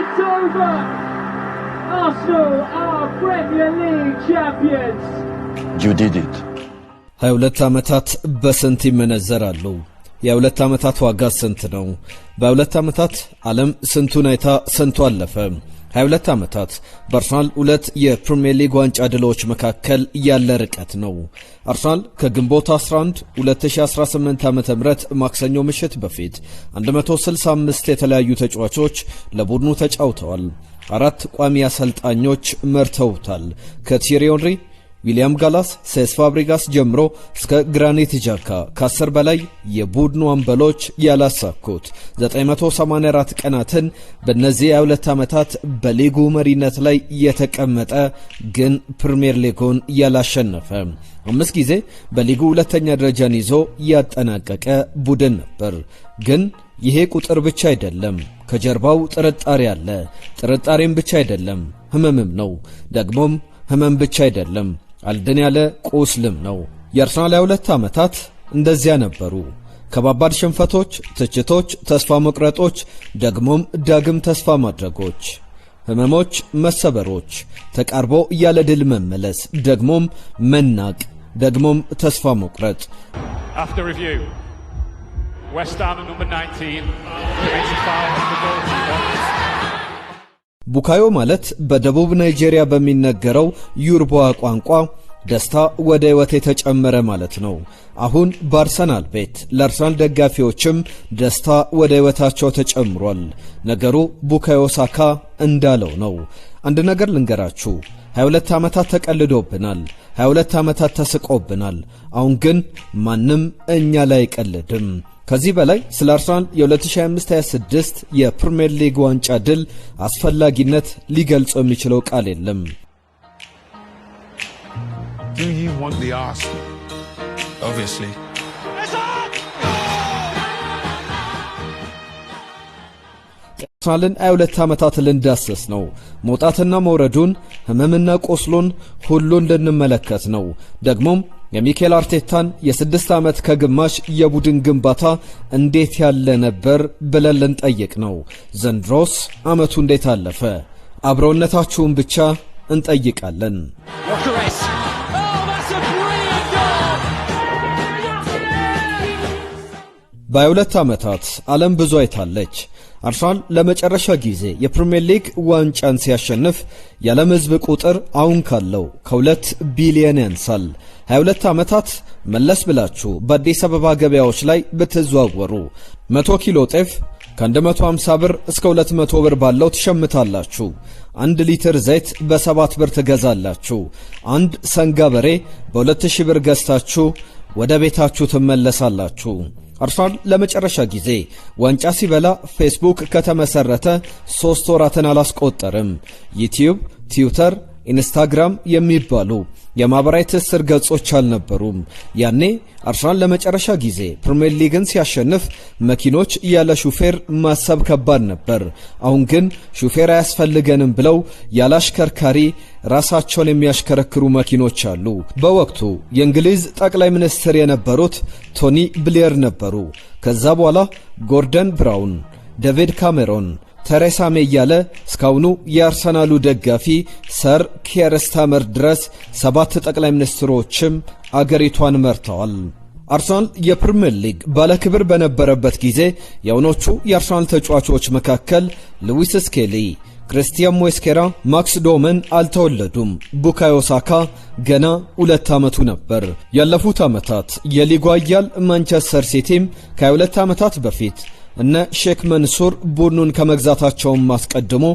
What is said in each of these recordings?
It's over. Arsenal are Premier League champions. You did it. 22 ዓመታት በስንት ይመነዘራሉ? የ2 ዓመታት ዋጋ ስንት ነው? በ2 ዓመታት ዓለም ስንቱን አይታ ስንቱ አለፈ? 22 ዓመታት በአርሰናል 2 የፕሪሚየር ሊግ ዋንጫ ድሎች መካከል ያለ ርቀት ነው። አርሰናል ከግንቦት 11 2018 ዓ.ም ማክሰኞ ምሽት በፊት 165 የተለያዩ ተጫዋቾች ለቡድኑ ተጫውተዋል። 4 ቋሚ አሰልጣኞች መርተውታል። ከቲየሪ ሄንሪ፣ ዊሊያም ጋላስ፣ ሴስ ፋብሪጋስ ጀምሮ እስከ ግራኒት ጃካ ከ10 በላይ የቡድኑ አምበሎች ያላሳኩት 984 ቀናትን በእነዚህ 2 ዓመታት በሊጉ መሪነት ላይ የተቀመጠ ግን ፕሪሚየር ሊጉን ያላሸነፈ 5 ጊዜ በሊጉ ሁለተኛ ደረጃን ይዞ ያጠናቀቀ ቡድን ነበር። ግን ይሄ ቁጥር ብቻ አይደለም፣ ከጀርባው ጥርጣሬ አለ። ጥርጣሬም ብቻ አይደለም፣ ህመምም ነው። ደግሞም ህመም ብቻ አይደለም፣ አልድን ያለ ቁስልም ነው። የአርሰናል 2 ዓመታት እንደዚያ ነበሩ። ከባባድ ሽንፈቶች፣ ትችቶች፣ ተስፋ መቁረጦች፣ ደግሞም ዳግም ተስፋ ማድረጎች፣ ህመሞች፣ መሰበሮች፣ ተቃርቦ ያለ ድል መመለስ፣ ደግሞም መናቅ፣ ደግሞም ተስፋ መቁረጥ። After review, West Ham number 19 commits a foul on the goalkeeper. ቡካዮ ማለት በደቡብ ናይጄሪያ በሚነገረው ዩርቦዋ ቋንቋ ደስታ ወደ ህይወት የተጨመረ ማለት ነው። አሁን በአርሰናል ቤት ለአርሰናል ደጋፊዎችም ደስታ ወደ ህይወታቸው ተጨምሯል። ነገሩ ቡካዮ ሳካ እንዳለው ነው። አንድ ነገር ልንገራችሁ፣ 22 ዓመታት ተቀልዶብናል፣ 22 ዓመታት ተስቆብናል። አሁን ግን ማንም እኛ ላይ አይቀልድም። ከዚህ በላይ ስለ አርሰናል የ2025-26 የፕሪሚየር ሊግ ዋንጫ ድል አስፈላጊነት ሊገልጸው የሚችለው ቃል የለም። Do you want the Arsenal? Obviously. አርሰናልን 22 ዓመታት ልንዳስስ ነው። መውጣትና መውረዱን፣ ህመምና ቆስሉን ሁሉን ልንመለከት ነው። ደግሞም የሚኬል አርቴታን የ6 ዓመት ከግማሽ የቡድን ግንባታ እንዴት ያለ ነበር ብለን ልንጠይቅ ነው። ዘንድሮስ ዓመቱ እንዴት አለፈ? አብሮነታችሁን ብቻ እንጠይቃለን። በ22 ዓመታት ዓለም ብዙ አይታለች። አርሰናል ለመጨረሻ ጊዜ የፕሪሚየር ሊግ ዋንጫን ሲያሸንፍ የዓለም ሕዝብ ቁጥር አሁን ካለው ከ2 ቢሊዮን ያንሳል። 22 ዓመታት መለስ ብላችሁ በአዲስ አበባ ገበያዎች ላይ ብትዘዋወሩ 100 ኪሎ ጤፍ ከ150 ብር እስከ 200 ብር ባለው ትሸምታላችሁ። 1 ሊትር ዘይት በ7 ብር ትገዛላችሁ። 1 ሰንጋ በሬ በ2000 ብር ገዝታችሁ ወደ ቤታችሁ ትመለሳላችሁ። አርሰናል ለመጨረሻ ጊዜ ዋንጫ ሲበላ ፌስቡክ ከተመሰረተ 3 ወራትን አላስቆጠርም። ዩቲዩብ፣ ትዊተር፣ ኢንስታግራም የሚባሉ የማህበራዊ ትስስር ገጾች አልነበሩም። ያኔ አርሰናል ለመጨረሻ ጊዜ ፕሪሚየር ሊግን ሲያሸንፍ መኪኖች ያለ ሹፌር ማሰብ ከባድ ነበር። አሁን ግን ሹፌር አያስፈልገንም ብለው ያለ አሽከርካሪ ራሳቸውን የሚያሽከረክሩ መኪኖች አሉ። በወቅቱ የእንግሊዝ ጠቅላይ ሚኒስትር የነበሩት ቶኒ ብሌር ነበሩ። ከዛ በኋላ ጎርደን ብራውን፣ ዴቪድ ካሜሮን፣ ቴሬሳ ሜይ እያለ እስካሁኑ የአርሰናሉ ደጋፊ ሰር ኪየር ስታርመር ድረስ 7 ጠቅላይ ሚኒስትሮችም አገሪቷን መርተዋል። አርሰናል የፕሪሚየር ሊግ ባለክብር በነበረበት ጊዜ የአሁኖቹ የአርሰናል ተጫዋቾች መካከል ሉዊስ ስኬሊ፣ ክሪስቲያን ሞስኬራ፣ ማክስ ዶመን አልተወለዱም። ቡካዮ ሳካ ገና 2 ዓመቱ ነበር። ያለፉት ዓመታት የሊጉ ኃያል ማንቸስተር ሲቲም ከ22 ዓመታት በፊት እነ ሼክ መንሱር ቡድኑን ከመግዛታቸውም አስቀድሞ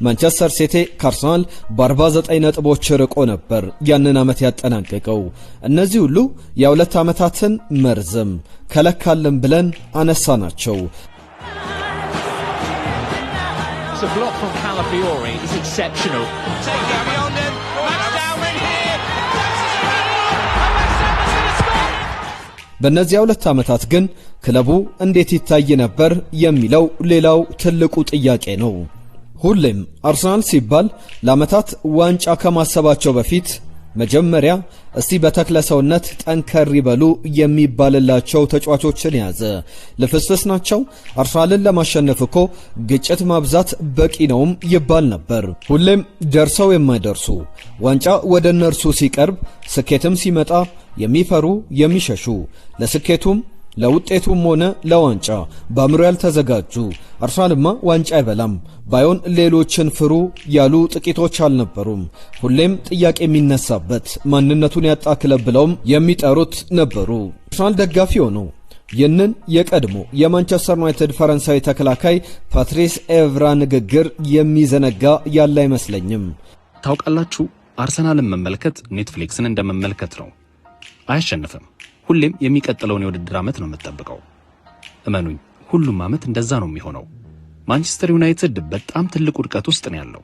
ማንቸስተር ሲቲ ከአርሰናል በ49 ነጥቦች ርቆ ነበር ያንን ዓመት ያጠናቀቀው። እነዚህ ሁሉ የ2 ዓመታትን መርዘም ከለካለን ብለን አነሳናቸው። It's a block from Calafiori. It's exceptional. በእነዚህ 2 ዓመታት ግን ክለቡ እንዴት ይታይ ነበር የሚለው ሌላው ትልቁ ጥያቄ ነው። ሁሌም አርሰናል ሲባል ለዓመታት ዋንጫ ከማሰባቸው በፊት መጀመሪያ እስቲ በተክለሰውነት ጠንከር ይበሉ የሚባልላቸው ተጫዋቾችን ያዘ። ልፍስፍስ ናቸው። አርሰናልን ለማሸነፍ እኮ ግጭት ማብዛት በቂ ነውም ይባል ነበር። ሁሌም ደርሰው የማይደርሱ ዋንጫ ወደ እነርሱ ሲቀርብ ስኬትም ሲመጣ የሚፈሩ የሚሸሹ ለስኬቱም ለውጤቱም ሆነ ለዋንጫ በአእምሮ ያልተዘጋጁ አርሰናልማ ዋንጫ አይበላም ባይሆን ሌሎችን ፍሩ ያሉ ጥቂቶች አልነበሩም። ሁሌም ጥያቄ የሚነሳበት ማንነቱን ያጣ ክለብ ብለውም የሚጠሩት ነበሩ። አርሰናል ደጋፊ ሆነው ይህንን የቀድሞ የማንቸስተር ዩናይትድ ፈረንሳዊ ተከላካይ ፓትሪስ ኤቭራ ንግግር የሚዘነጋ ያለ አይመስለኝም። ታውቃላችሁ፣ አርሰናልን መመልከት ኔትፍሊክስን እንደመመልከት ነው። አያሸንፍም። ሁሌም የሚቀጥለውን የውድድር ዓመት ነው የምትጠብቀው። እመኑኝ፣ ሁሉም ዓመት እንደዛ ነው የሚሆነው። ማንቸስተር ዩናይትድ በጣም ትልቅ ውድቀት ውስጥ ነው ያለው።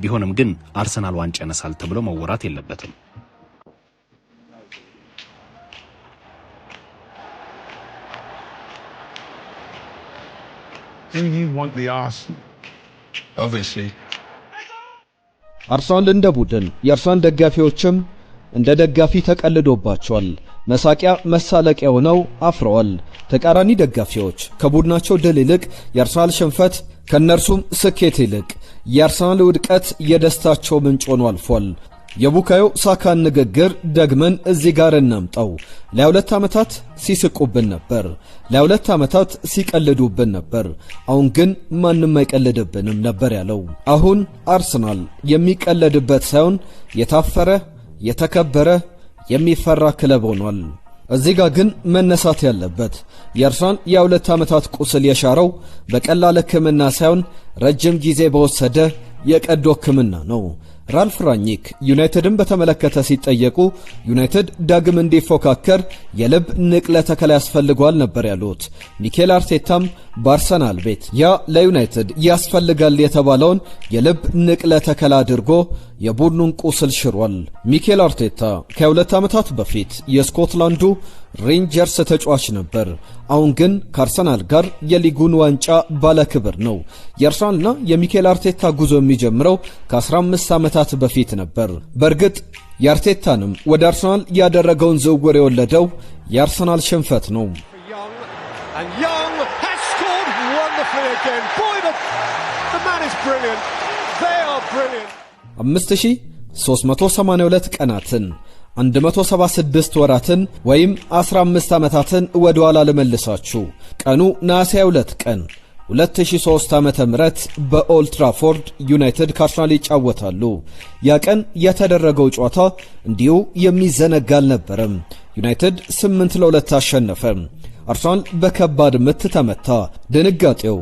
ቢሆንም ግን አርሰናል ዋንጫ ያነሳል ተብሎ መወራት የለበትም። You want the Arsenal, obviously. አርሰናል እንደ ቡድን የአርሰናል ደጋፊዎችም እንደ ደጋፊ ተቀልዶባቸዋል። መሳቂያ መሳለቂያ ሆነው አፍረዋል። ተቃራኒ ደጋፊዎች ከቡድናቸው ድል ይልቅ የአርሰናል ሽንፈት ከነርሱም ስኬት ይልቅ የአርሰናል ውድቀት የደስታቸው ምንጭ ሆኖ አልፏል። የቡካዮ ሳካን ንግግር ደግመን እዚህ ጋር እናምጣው። ለ2 ዓመታት ሲስቁብን ነበር፣ ለ2 ዓመታት ሲቀልዱብን ነበር። አሁን ግን ማንም አይቀልድብንም ነበር ያለው። አሁን አርሰናል የሚቀለድበት ሳይሆን የታፈረ የተከበረ የሚፈራ ክለብ ሆኗል። እዚህ ጋር ግን መነሳት ያለበት የአርሰናል የ2 ዓመታት ቁስል የሻረው በቀላል ሕክምና ሳይሆን ረጅም ጊዜ በወሰደ የቀዶ ሕክምና ነው። ራልፍ ራኒክ ዩናይትድን በተመለከተ ሲጠየቁ ዩናይትድ ዳግም እንዲፎካከር የልብ ንቅለ ተከላ ያስፈልጓል ነበር ያሉት። ሚኬል አርቴታም በአርሰናል ቤት ያ ለዩናይትድ ያስፈልጋል የተባለውን የልብ ንቅለ ተከላ አድርጎ የቡድኑን ቁስል ሽሯል። ሚኬል አርቴታ ከ2 ዓመታት በፊት የስኮትላንዱ ሬንጀርስ ተጫዋች ነበር። አሁን ግን ከአርሰናል ጋር የሊጉን ዋንጫ ባለክብር ነው። የአርሰናልና የሚኬል አርቴታ ጉዞ የሚጀምረው ከ15 ዓመታት በፊት ነበር። በእርግጥ የአርቴታንም ወደ አርሰናል ያደረገውን ዝውውር የወለደው የአርሰናል ሽንፈት ነው። አምስት 382 ቀናትን 176 ወራትን ወይም 15 ዓመታትን ወደ ኋላ ልመልሳችሁ። ቀኑ ነሐሴ 2 ቀን 2003 ዓመተ ምህረት በኦልድ ትራፎርድ ዩናይትድ ከአርሰናል ይጫወታሉ። ያ ቀን የተደረገው ጨዋታ እንዲሁ የሚዘነጋ አልነበረም። ዩናይትድ 8-2 አሸነፈ። አርሰናል በከባድ ምት ተመታ። ድንጋጤው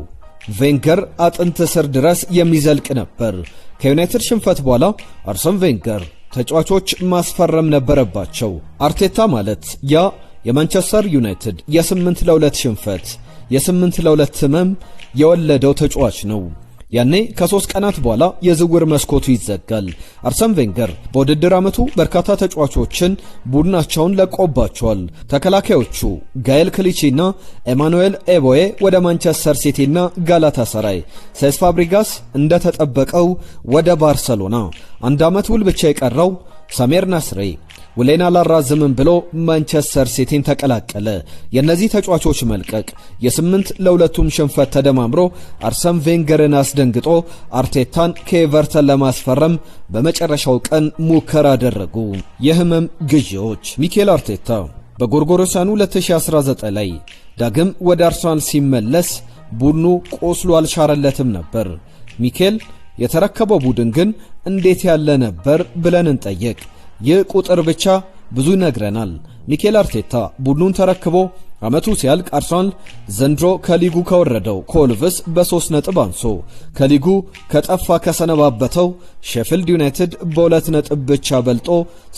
ቬንገር አጥንት ስር ድረስ የሚዘልቅ ነበር። ከዩናይትድ ሽንፈት በኋላ አርሰን ቬንገር ተጫዋቾች ማስፈረም ነበረባቸው። አርቴታ ማለት ያ የማንቸስተር ዩናይትድ የ8-2 ሽንፈት የ8-2 ህመም የወለደው ተጫዋች ነው። ያኔ ከ3 ቀናት በኋላ የዝውውር መስኮቱ ይዘጋል። አርሰን ቬንገር በውድድር ዓመቱ በርካታ ተጫዋቾችን ቡድናቸውን ለቆባቸዋል። ተከላካዮቹ ጋኤል ክሊቺና ኤማኑኤል ኤቦዬ ወደ ማንቸስተር ሲቲና ጋላታሳራይ፣ ሴስ ፋብሪጋስ እንደተጠበቀው ወደ ባርሰሎና፣ 1 ዓመት ውል ብቻ የቀረው ሳሜር ናስሬ ውሌን አላራዝምም ብሎ ማንቸስተር ሲቲን ተቀላቀለ። የነዚህ ተጫዋቾች መልቀቅ የ8-2ቱም ሽንፈት ተደማምሮ አርሰን ቬንገርን አስደንግጦ አርቴታን ከኤቨርተን ለማስፈረም በመጨረሻው ቀን ሙከራ አደረጉ። የህመም ግዢዎች። ሚኬል አርቴታ በጎርጎሮሳኑ 2019 ላይ ዳግም ወደ አርሰናል ሲመለስ ቡድኑ ቆስሎ አልሻረለትም ነበር። ሚኬል የተረከበው ቡድን ግን እንዴት ያለ ነበር ብለን እንጠይቅ። ይህ ቁጥር ብቻ ብዙ ይነግረናል። ሚኬል አርቴታ ቡድኑን ተረክቦ ዓመቱ ሲያልቅ አርሰናል ዘንድሮ ከሊጉ ከወረደው ኮልቭስ በ3 ነጥብ አንሶ ከሊጉ ከጠፋ ከሰነባበተው ሼፊልድ ዩናይትድ በ2 ነጥብ ብቻ በልጦ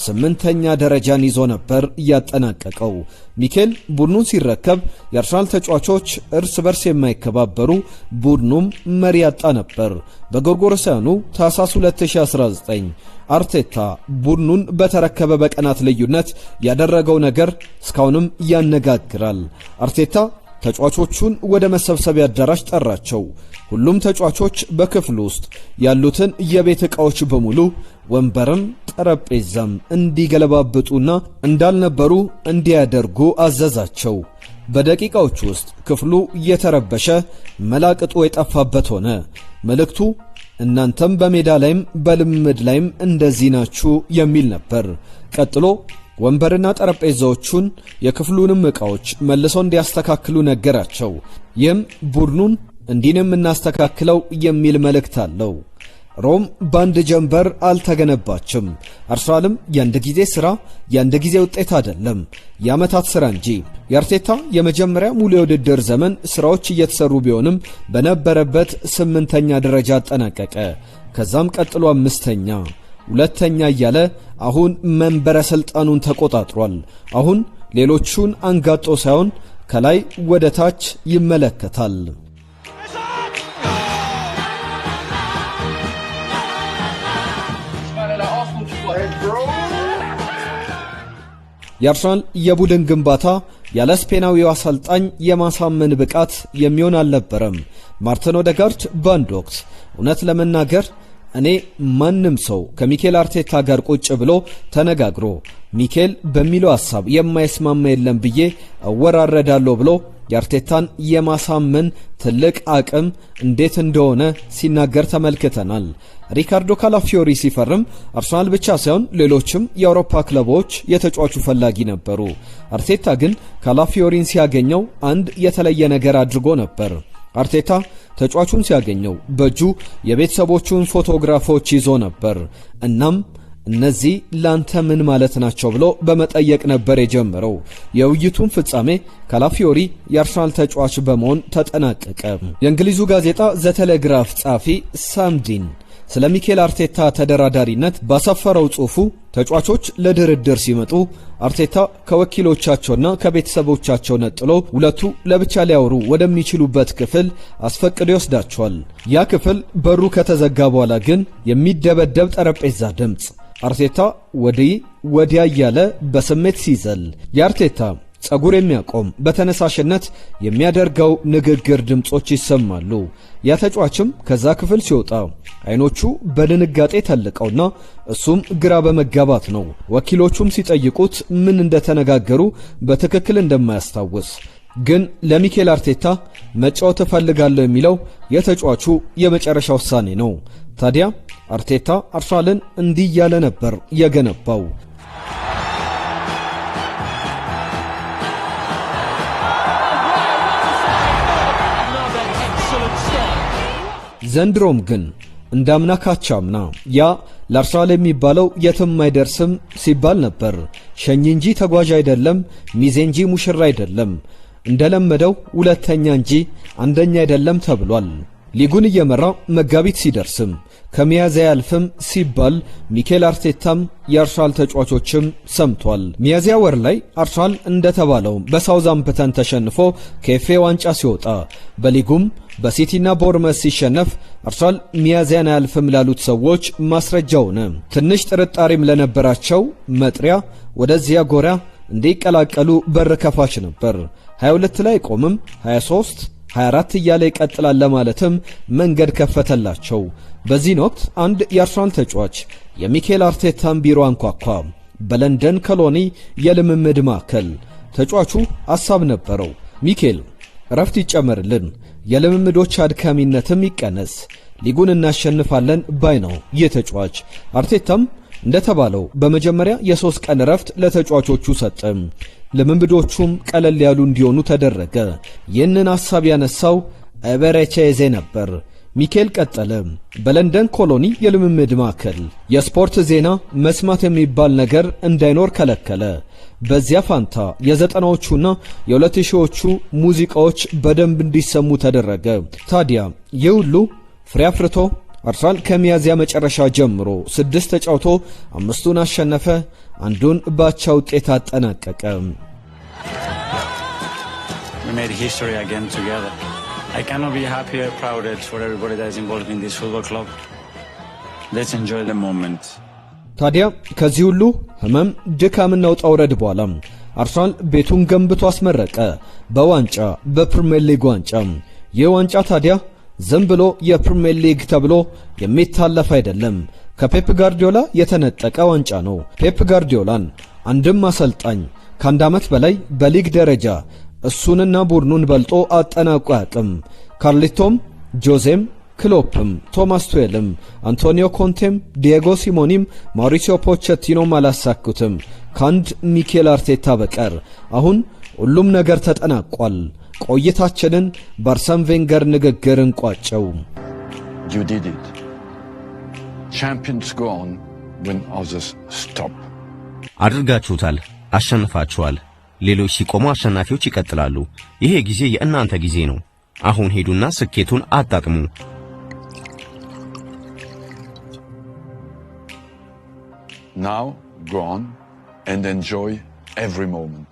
8ኛ ደረጃን ይዞ ነበር ያጠናቀቀው። ሚኬል ቡድኑን ሲረከብ የአርሰናል ተጫዋቾች እርስ በርስ የማይከባበሩ ቡድኑም መሪ ያጣ ነበር። በጎርጎሮሳውያኑ ታህሳስ 2019 አርቴታ ቡድኑን በተረከበ በቀናት ልዩነት ያደረገው ነገር እስካሁንም ያነጋግራል። አርቴታ ተጫዋቾቹን ወደ መሰብሰቢያ አዳራሽ ጠራቸው። ሁሉም ተጫዋቾች በክፍሉ ውስጥ ያሉትን የቤት ዕቃዎች በሙሉ ወንበርም ጠረጴዛም እንዲገለባብጡና እንዳልነበሩ እንዲያደርጉ አዘዛቸው። በደቂቃዎች ውስጥ ክፍሉ እየተረበሸ መላቅጡ የጠፋበት ሆነ። መልእክቱ እናንተም በሜዳ ላይም በልምድ ላይም እንደዚህ ናችሁ የሚል ነበር። ቀጥሎ ወንበርና ጠረጴዛዎቹን የክፍሉንም ዕቃዎች መልሰው እንዲያስተካክሉ ነገራቸው። ይህም ቡድኑን እንዲንም እናስተካክለው የሚል መልእክት አለው። ሮም ባንድ ጀንበር አልተገነባችም። አርሰናልም ያንድ ጊዜ ሥራ ያንድ ጊዜ ውጤት አይደለም፣ የዓመታት ሥራ እንጂ። የአርቴታ የመጀመሪያ ሙሉ የውድድር ዘመን ሥራዎች እየተሰሩ ቢሆንም በነበረበት 8ኛ ደረጃ አጠናቀቀ። ከዛም ቀጥሎ 5ኛ፣ 2ኛ እያለ አሁን መንበረ ሥልጣኑን ተቆጣጥሯል። አሁን ሌሎቹን አንጋጦ ሳይሆን ከላይ ወደ ታች ይመለከታል። የአርሰናል የቡድን ግንባታ ያለ ስፔናዊው አሰልጣኝ የማሳመን ብቃት የሚሆን አልነበረም። ማርቲን ኦዴጋርድ በአንድ ወቅት እውነት ለመናገር እኔ ማንም ሰው ከሚኬል አርቴታ ጋር ቁጭ ብሎ ተነጋግሮ ሚኬል በሚለው ሐሳብ የማይስማማ የለም ብዬ አወራረዳለሁ ብሎ የአርቴታን የማሳመን ትልቅ አቅም እንዴት እንደሆነ ሲናገር ተመልክተናል። ሪካርዶ ካላፊዮሪ ሲፈርም አርሰናል ብቻ ሳይሆን ሌሎችም የአውሮፓ ክለቦች የተጫዋቹ ፈላጊ ነበሩ። አርቴታ ግን ካላፊዮሪን ሲያገኘው አንድ የተለየ ነገር አድርጎ ነበር። አርቴታ ተጫዋቹን ሲያገኘው በእጁ የቤተሰቦቹን ፎቶግራፎች ይዞ ነበር። እናም እነዚህ ላንተ ምን ማለት ናቸው ብሎ በመጠየቅ ነበር የጀመረው። የውይይቱን ፍጻሜ ካላፊዮሪ የአርሰናል ተጫዋች በመሆን ተጠናቀቀ። የእንግሊዙ ጋዜጣ ዘ ቴሌግራፍ ጻፊ ሳምዲን ስለ ሚኬል አርቴታ ተደራዳሪነት ባሰፈረው ጽሑፉ ተጫዋቾች ለድርድር ሲመጡ አርቴታ ከወኪሎቻቸውና ከቤተሰቦቻቸው ነጥሎ ሁለቱ ለብቻ ሊያወሩ ወደሚችሉበት ክፍል አስፈቅዶ ይወስዳቸዋል። ያ ክፍል በሩ ከተዘጋ በኋላ ግን የሚደበደብ ጠረጴዛ ድምፅ፣ አርቴታ ወዲህ ወዲያ እያለ በስሜት ሲዘል፣ የአርቴታ ጸጉር የሚያቆም በተነሳሽነት የሚያደርገው ንግግር ድምጾች ይሰማሉ። ያ ተጫዋችም ከዛ ክፍል ሲወጣ አይኖቹ በድንጋጤ ተልቀውና እሱም ግራ በመጋባት ነው። ወኪሎቹም ሲጠይቁት ምን እንደተነጋገሩ በትክክል እንደማያስታውስ፣ ግን ለሚኬል አርቴታ መጫወት እፈልጋለሁ የሚለው የተጫዋቹ የመጨረሻ ውሳኔ ነው። ታዲያ አርቴታ አርሰናልን እንዲህ ያለ ነበር የገነባው። ዘንድሮም ግን እንዳምና ካቻምና ያ ለአርሰናል የሚባለው የትም አይደርስም ሲባል ነበር። ሸኝ እንጂ ተጓዥ አይደለም፣ ሚዜ እንጂ ሙሽራ አይደለም፣ እንደለመደው ሁለተኛ እንጂ አንደኛ አይደለም ተብሏል። ሊጉን እየመራ መጋቢት ሲደርስም ከሚያዝያ ያልፍም ሲባል ሚኬል አርቴታም የአርሰናል ተጫዋቾችም ሰምቷል። ሚያዝያ ወር ላይ አርሰናል እንደተባለው በሳውዛምፕተን ተሸንፎ ከኤፍኤ ዋንጫ ሲወጣ በሊጉም በሲቲና ቦርመስ ሲሸነፍ አርሰናል ሚያዝያን አያልፍም ላሉት ሰዎች ማስረጃ ሆነ። ትንሽ ጥርጣሬም ለነበራቸው መጥሪያ ወደዚያ ጎራ እንዲቀላቀሉ በር ከፋች ነበር። 22 ላይ ቆምም 23 24 እያለ ይቀጥላል ለማለትም መንገድ ከፈተላቸው። በዚህ ወቅት አንድ የአርሰናል ተጫዋች የሚኬል አርቴታን ቢሮ አንኳኳ። በለንደን ኮሎኒ የልምምድ ማዕከል። ተጫዋቹ ሐሳብ ነበረው። ሚኬል ረፍት ይጨመርልን፣ የልምምዶች አድካሚነትም ይቀነስ፣ ሊጉን እናሸንፋለን ባይ ነው ይህ ተጫዋች። አርቴታም እንደተባለው በመጀመሪያ የ3 ቀን ረፍት ለተጫዋቾቹ ሰጠ። ልምምዶቹም ቀለል ያሉ እንዲሆኑ ተደረገ። ይህንን ሐሳብ ያነሳው ኤበረቼዜ ነበር። ሚኬል ቀጠለ። በለንደን ኮሎኒ የልምምድ ማዕከል የስፖርት ዜና መስማት የሚባል ነገር እንዳይኖር ከለከለ። በዚያ ፋንታ የ90ዎቹና የ2000ዎቹ ሙዚቃዎች በደንብ እንዲሰሙ ተደረገ። ታዲያ ይህ ሁሉ ፍሬ አፍርቶ አርሰናል ከሚያዝያ መጨረሻ ጀምሮ 6 ተጫውቶ 5ቱን አሸነፈ፣ አንዱን ባቻ ውጤት አጠናቀቀ። We made history again together. I cannot be happier, prouder for everybody that is involved in this football club. Let's enjoy the moment. ታዲያ ከዚህ ሁሉ ህመም ድካምና ውጣ ውረድ በኋላ አርሰናል ቤቱን ገንብቶ አስመረቀ። በዋንጫ በፕሪሚየር ሊግ ዋንጫ። ይህ ዋንጫ ታዲያ ዝም ብሎ የፕሪሚየር ሊግ ተብሎ የሚታለፍ አይደለም። ከፔፕ ጋርዲዮላ የተነጠቀ ዋንጫ ነው። ፔፕ ጋርዲዮላን አንድም አሰልጣኝ ከአንድ ዓመት በላይ በሊግ ደረጃ እሱንና ቡድኑን በልጦ አጠናቆ አያውቅም። ካርሊቶም፣ ጆዜም፣ ክሎፕም፣ ቶማስ ቱዌልም፣ አንቶኒዮ ኮንቴም፣ ዲየጎ ሲሞኒም፣ ማውሪሲዮ ፖቼቲኖም አላሳኩትም ከአንድ ሚኬል አርቴታ በቀር። አሁን ሁሉም ነገር ተጠናቋል። ቆይታችንን በአርሰን ቬንገር ንግግር እንቋጨው። You did it. Champions go on when others stop. አድርጋችሁታል፣ አሸንፋችኋል። ሌሎች ሲቆሙ አሸናፊዎች ይቀጥላሉ። ይሄ ጊዜ የእናንተ ጊዜ ነው። አሁን ሄዱና ስኬቱን አጣጥሙ። Now go on and enjoy every moment.